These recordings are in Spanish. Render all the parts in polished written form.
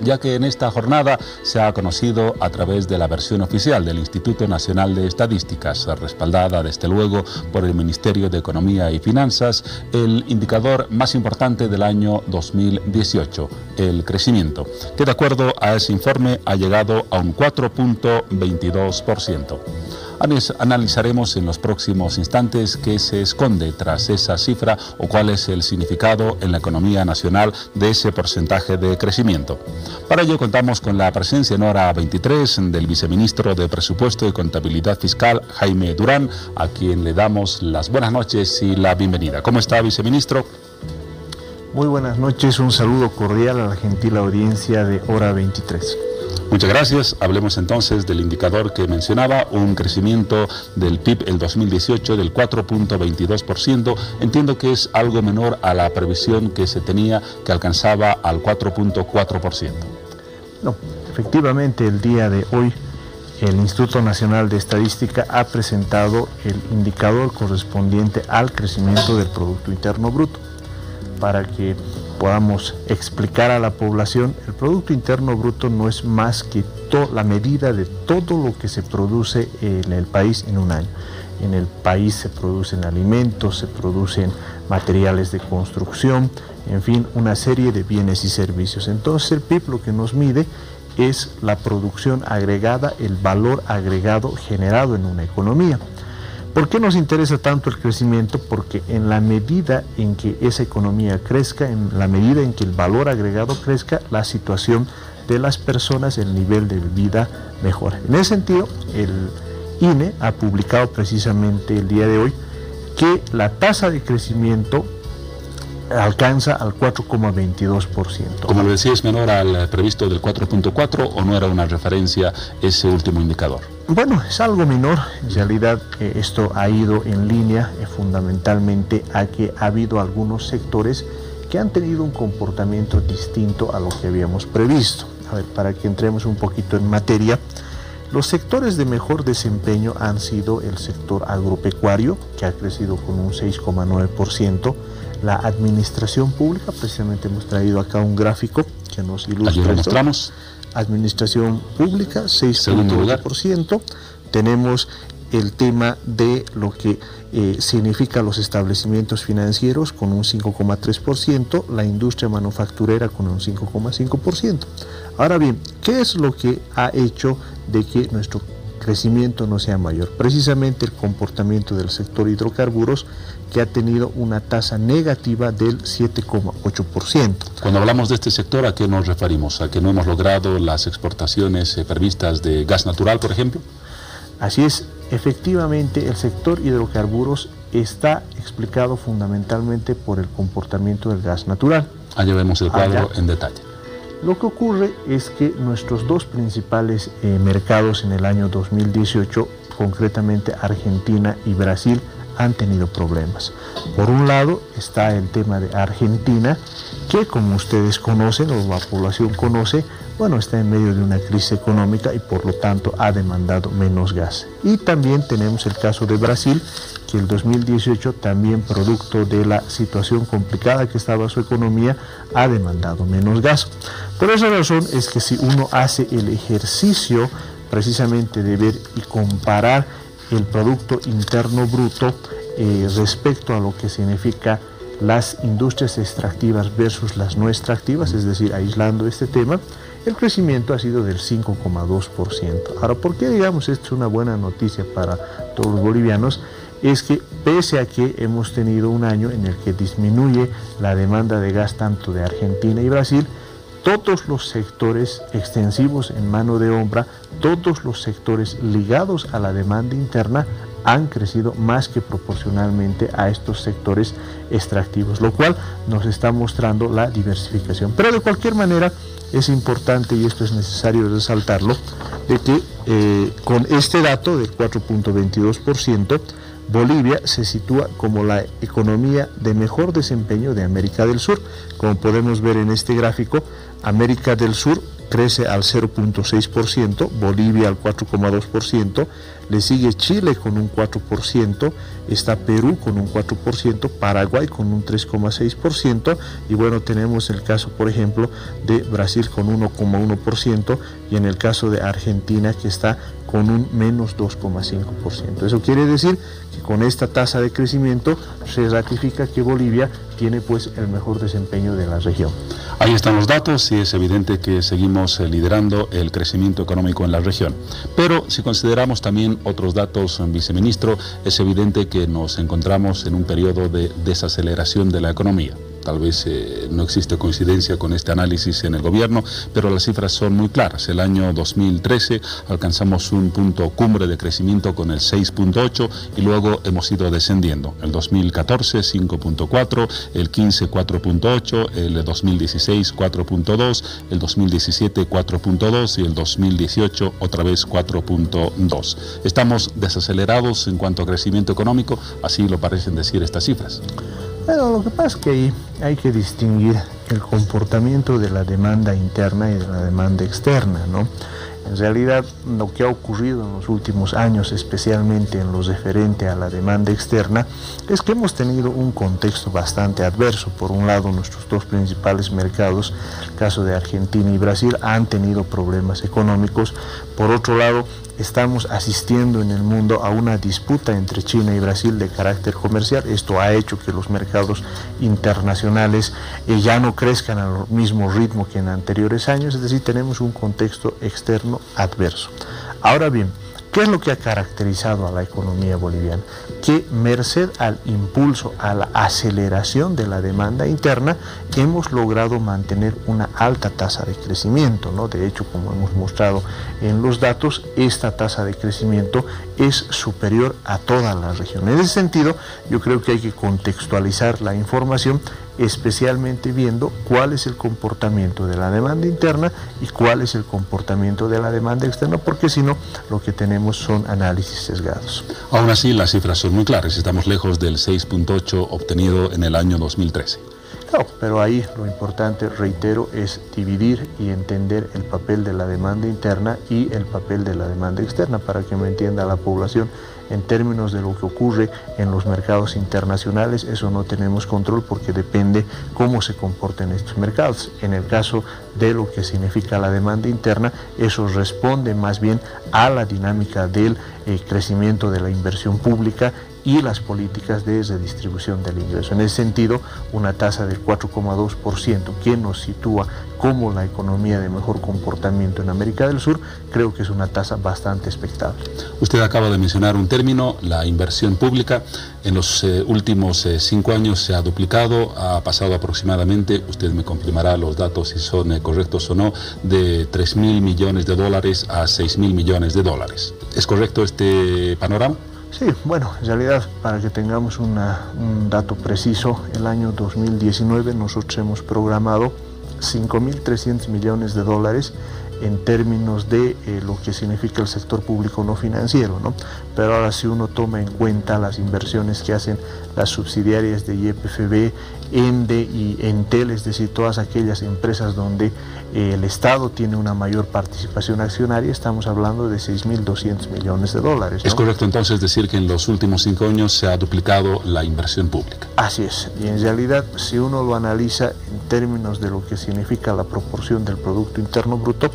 ya que en esta jornada se ha conocido a través de la versión oficial del Instituto Nacional de Estadísticas, respaldada desde luego por el Ministerio de Economía y Finanzas, el indicador más importante del año 2018, el crecimiento, que de acuerdo a ese informe ha llegado a un 4.22%. Analizaremos en los próximos instantes qué se esconde tras esa cifra o cuál es el significado en la economía nacional de ese porcentaje de crecimiento. Para ello contamos con la presencia en hora 23 del viceministro de Presupuesto y Contabilidad Fiscal, Jaime Durán, a quien le damos las buenas noches y la bienvenida. ¿Cómo está, viceministro? Muy buenas noches, un saludo cordial a la gentil audiencia de hora 23. Muchas gracias. Hablemos entonces del indicador que mencionaba, un crecimiento del PIB el 2018 del 4.22%. Entiendo que es algo menor a la previsión que se tenía, que alcanzaba al 4.4%. No, efectivamente el día de hoy el Instituto Nacional de Estadística ha presentado el indicador correspondiente al crecimiento del Producto Interno Bruto. Para que podamos explicar a la población, el Producto Interno Bruto no es más que la medida de todo lo que se produce en el país en un año. En el país se producen alimentos, se producen materiales de construcción, en fin, una serie de bienes y servicios. Entonces el PIB lo que nos mide es la producción agregada, el valor agregado generado en una economía. ¿Por qué nos interesa tanto el crecimiento? Porque en la medida en que esa economía crezca, en la medida en que el valor agregado crezca, la situación de las personas, el nivel de vida mejora. En ese sentido, el INE ha publicado precisamente el día de hoy que la tasa de crecimiento alcanza al 4.22%. Como lo decía, ¿es menor al previsto del 4.4 o no era una referencia ese último indicador? Bueno, es algo menor. En realidad esto ha ido en línea fundamentalmente a que ha habido algunos sectores que han tenido un comportamiento distinto a lo que habíamos previsto. A ver, para que entremos un poquito en materia, los sectores de mejor desempeño han sido el sector agropecuario, que ha crecido con un 6.9%, la administración pública, precisamente hemos traído acá un gráfico que nos ilustra. Aquí lo mostramos. Administración pública, 6.1%. Tenemos el tema de lo que significa los establecimientos financieros con un 5.3%, la industria manufacturera con un 5.5%. Ahora bien, ¿qué es lo que ha hecho de que nuestro crecimiento no sea mayor? Precisamente el comportamiento del sector hidrocarburos, que ha tenido una tasa negativa del 7.8%. Cuando hablamos de este sector, ¿a qué nos referimos? ¿A que no hemos logrado las exportaciones previstas de gas natural, por ejemplo? Así es, efectivamente el sector hidrocarburos está explicado fundamentalmente por el comportamiento del gas natural. Allá vemos el cuadro en detalle. Lo que ocurre es que nuestros dos principales mercados en el año 2018, concretamente Argentina y Brasil, han tenido problemas. Por un lado está el tema de Argentina, que como ustedes conocen o la población conoce, bueno, está en medio de una crisis económica y por lo tanto ha demandado menos gas. Y también tenemos el caso de Brasil, que el 2018 también producto de la situación complicada que estaba su economía, ha demandado menos gas. Por esa razón es que si uno hace el ejercicio precisamente de ver y comparar el Producto Interno Bruto respecto a lo que significa las industrias extractivas versus las no extractivas, es decir, aislando este tema, el crecimiento ha sido del 5.2%. Ahora, ¿por qué digamos esto es una buena noticia para todos los bolivianos? Es que pese a que hemos tenido un año en el que disminuye la demanda de gas tanto de Argentina y Brasil, todos los sectores extensivos en mano de obra, todos los sectores ligados a la demanda interna han crecido más que proporcionalmente a estos sectores extractivos, lo cual nos está mostrando la diversificación. Pero de cualquier manera es importante, y esto es necesario resaltarlo, de que con este dato del 4.22%, Bolivia se sitúa como la economía de mejor desempeño de América del Sur. Como podemos ver en este gráfico, América del Sur crece al 0.6%, Bolivia al 4.2%, le sigue Chile con un 4%, está Perú con un 4%, Paraguay con un 3.6% y bueno, tenemos el caso, por ejemplo, de Brasil con 1.1% y en el caso de Argentina que está con un menos 2.5%. Eso quiere decir que con esta tasa de crecimiento se ratifica que Bolivia tiene pues el mejor desempeño de la región. Ahí están los datos y es evidente que seguimos liderando el crecimiento económico en la región. Pero si consideramos también otros datos, viceministro, es evidente que nos encontramos en un periodo de desaceleración de la economía. Tal vez no existe coincidencia con este análisis en el gobierno, pero las cifras son muy claras. El año 2013 alcanzamos un punto cumbre de crecimiento con el 6.8 y luego hemos ido descendiendo. El 2014 5.4, el 15 4.8, el 2016 4.2, el 2017 4.2 y el 2018 otra vez 4.2. Estamos desacelerados en cuanto a crecimiento económico, así lo parecen decir estas cifras. Bueno, lo que pasa es que ahí hay que distinguir el comportamiento de la demanda interna y de la demanda externa, ¿no? En realidad, lo que ha ocurrido en los últimos años, especialmente en lo referente a la demanda externa, es que hemos tenido un contexto bastante adverso. Por un lado, nuestros dos principales mercados, el caso de Argentina y Brasil, han tenido problemas económicos. Por otro lado, estamos asistiendo en el mundo a una disputa entre China y Brasil de carácter comercial. Esto ha hecho que los mercados internacionales ya no crezcan al mismo ritmo que en anteriores años, es decir, tenemos un contexto externo adverso. Ahora bien, ¿qué es lo que ha caracterizado a la economía boliviana? Que merced al impulso, a la aceleración de la demanda interna, hemos logrado mantener una alta tasa de crecimiento, ¿no? De hecho, como hemos mostrado en los datos, esta tasa de crecimiento es superior a toda la región. En ese sentido, yo creo que hay que contextualizar la información, especialmente viendo cuál es el comportamiento de la demanda interna y cuál es el comportamiento de la demanda externa, porque si no, lo que tenemos son análisis sesgados. Aún así, las cifras son muy claras, estamos lejos del 6.8 obtenido en el año 2013. No, pero ahí lo importante, reitero, es dividir y entender el papel de la demanda interna y el papel de la demanda externa, para que me entienda la población. En términos de lo que ocurre en los mercados internacionales, eso no tenemos control porque depende cómo se comporten estos mercados. En el caso de lo que significa la demanda interna, eso responde más bien a la dinámica del crecimiento de la inversión pública y las políticas de redistribución del ingreso. En ese sentido, una tasa del 4.2% que nos sitúa como la economía de mejor comportamiento en América del Sur, creo que es una tasa bastante expectable. Usted acaba de mencionar un término, la inversión pública. En los últimos 5 años se ha duplicado, ha pasado aproximadamente, usted me confirmará los datos si son correctos o no, de 3.000 millones de dólares a 6.000 millones de dólares. ¿Es correcto este panorama? Sí, bueno, en realidad, para que tengamos un dato preciso, el año 2019 nosotros hemos programado 5.300 millones de dólares en términos de lo que significa el sector público no financiero, ¿no? Pero ahora, si uno toma en cuenta las inversiones que hacen las subsidiarias de YPFB, ENDE y Entel, es decir, todas aquellas empresas donde el Estado tiene una mayor participación accionaria, estamos hablando de 6.200 millones de dólares, ¿no? ¿Es correcto entonces decir que en los últimos 5 años se ha duplicado la inversión pública? Así es, y en realidad, si uno lo analiza en términos de lo que significa la proporción del Producto Interno Bruto,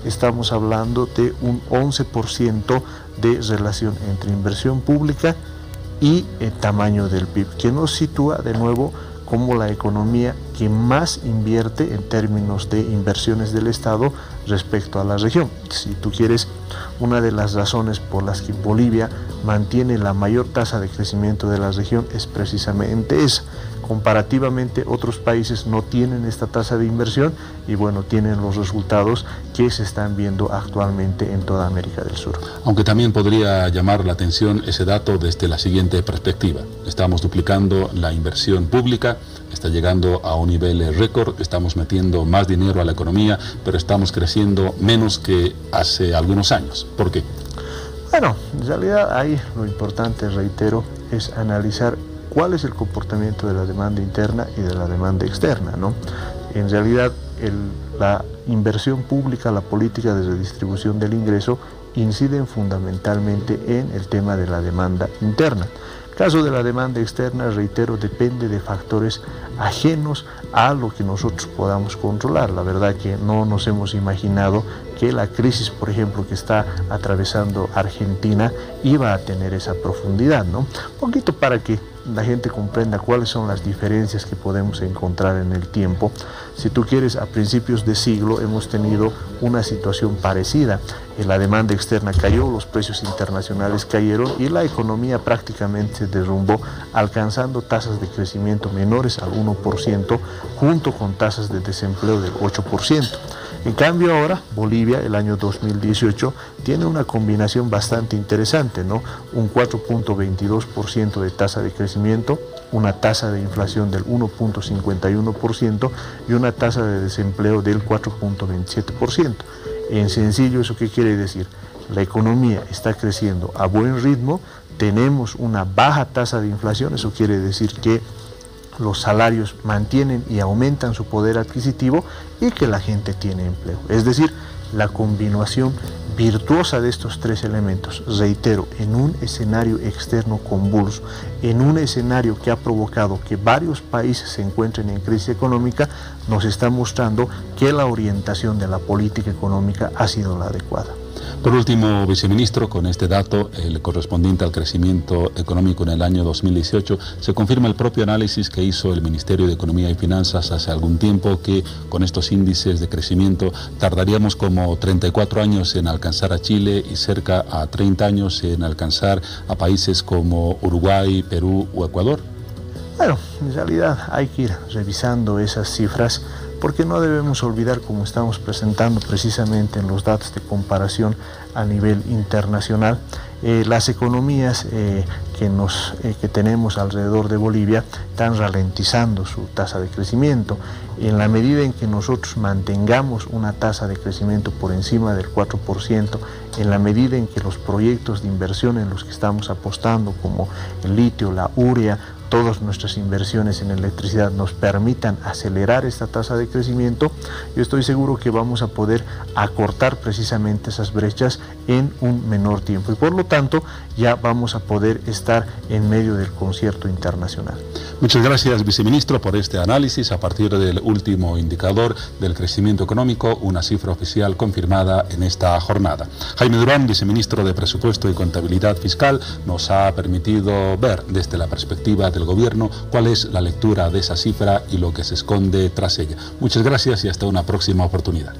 estamos hablando de un 11% de relación entre inversión pública y el tamaño del PIB, que nos sitúa de nuevo como la economía que más invierte en términos de inversiones del Estado respecto a la región. Si tú quieres, una de las razones por las que Bolivia mantiene la mayor tasa de crecimiento de la región es precisamente esa. Comparativamente, otros países no tienen esta tasa de inversión y bueno, tienen los resultados que se están viendo actualmente en toda América del Sur. Aunque también podría llamar la atención ese dato desde la siguiente perspectiva. Estamos duplicando la inversión pública, está llegando a un nivel récord, estamos metiendo más dinero a la economía, pero estamos creciendo menos que hace algunos años. ¿Por qué? Bueno, en realidad ahí lo importante, reitero, es analizar cuál es el comportamiento de la demanda interna y de la demanda externa, ¿no? En realidad, la inversión pública, la política de redistribución del ingreso inciden fundamentalmente en el tema de la demanda interna. El caso de la demanda externa, reitero, depende de factores ajenos a lo que nosotros podamos controlar. La verdad que no nos hemos imaginado que la crisis, por ejemplo, que está atravesando Argentina iba a tener esa profundidad, ¿no? Un poquito para que la gente comprenda cuáles son las diferencias que podemos encontrar en el tiempo. Si tú quieres, a principios de siglo hemos tenido una situación parecida. La demanda externa cayó, los precios internacionales cayeron y la economía prácticamente se derrumbó, alcanzando tasas de crecimiento menores al 1%, junto con tasas de desempleo del 8%. En cambio ahora, Bolivia, el año 2018, tiene una combinación bastante interesante, ¿no? Un 4.22% de tasa de crecimiento, una tasa de inflación del 1.51% y una tasa de desempleo del 4.27%. En sencillo, ¿eso qué quiere decir? La economía está creciendo a buen ritmo, tenemos una baja tasa de inflación, eso quiere decir que los salarios mantienen y aumentan su poder adquisitivo y que la gente tiene empleo. Es decir, la combinación virtuosa de estos tres elementos, reitero, en un escenario externo convulso, en un escenario que ha provocado que varios países se encuentren en crisis económica, nos está mostrando que la orientación de la política económica ha sido la adecuada. Por último, viceministro, con este dato, el correspondiente al crecimiento económico en el año 2018, se confirma el propio análisis que hizo el Ministerio de Economía y Finanzas hace algún tiempo, que con estos índices de crecimiento tardaríamos como 34 años en alcanzar a Chile y cerca a 30 años en alcanzar a países como Uruguay, Perú o Ecuador. Bueno, en realidad hay que ir revisando esas cifras, porque no debemos olvidar, como estamos presentando precisamente en los datos de comparación a nivel internacional, las economías que tenemos alrededor de Bolivia están ralentizando su tasa de crecimiento. En la medida en que nosotros mantengamos una tasa de crecimiento por encima del 4%, en la medida en que los proyectos de inversión en los que estamos apostando, como el litio, la urea, todas nuestras inversiones en electricidad nos permitan acelerar esta tasa de crecimiento, yo estoy seguro que vamos a poder acortar precisamente esas brechas en un menor tiempo y por lo tanto ya vamos a poder estar en medio del concierto internacional. Muchas gracias, viceministro, por este análisis a partir del último indicador del crecimiento económico, una cifra oficial confirmada en esta jornada. Jaime Durán, viceministro de Presupuesto y Contabilidad Fiscal, nos ha permitido ver desde la perspectiva del gobierno cuál es la lectura de esa cifra y lo que se esconde tras ella. Muchas gracias y hasta una próxima oportunidad.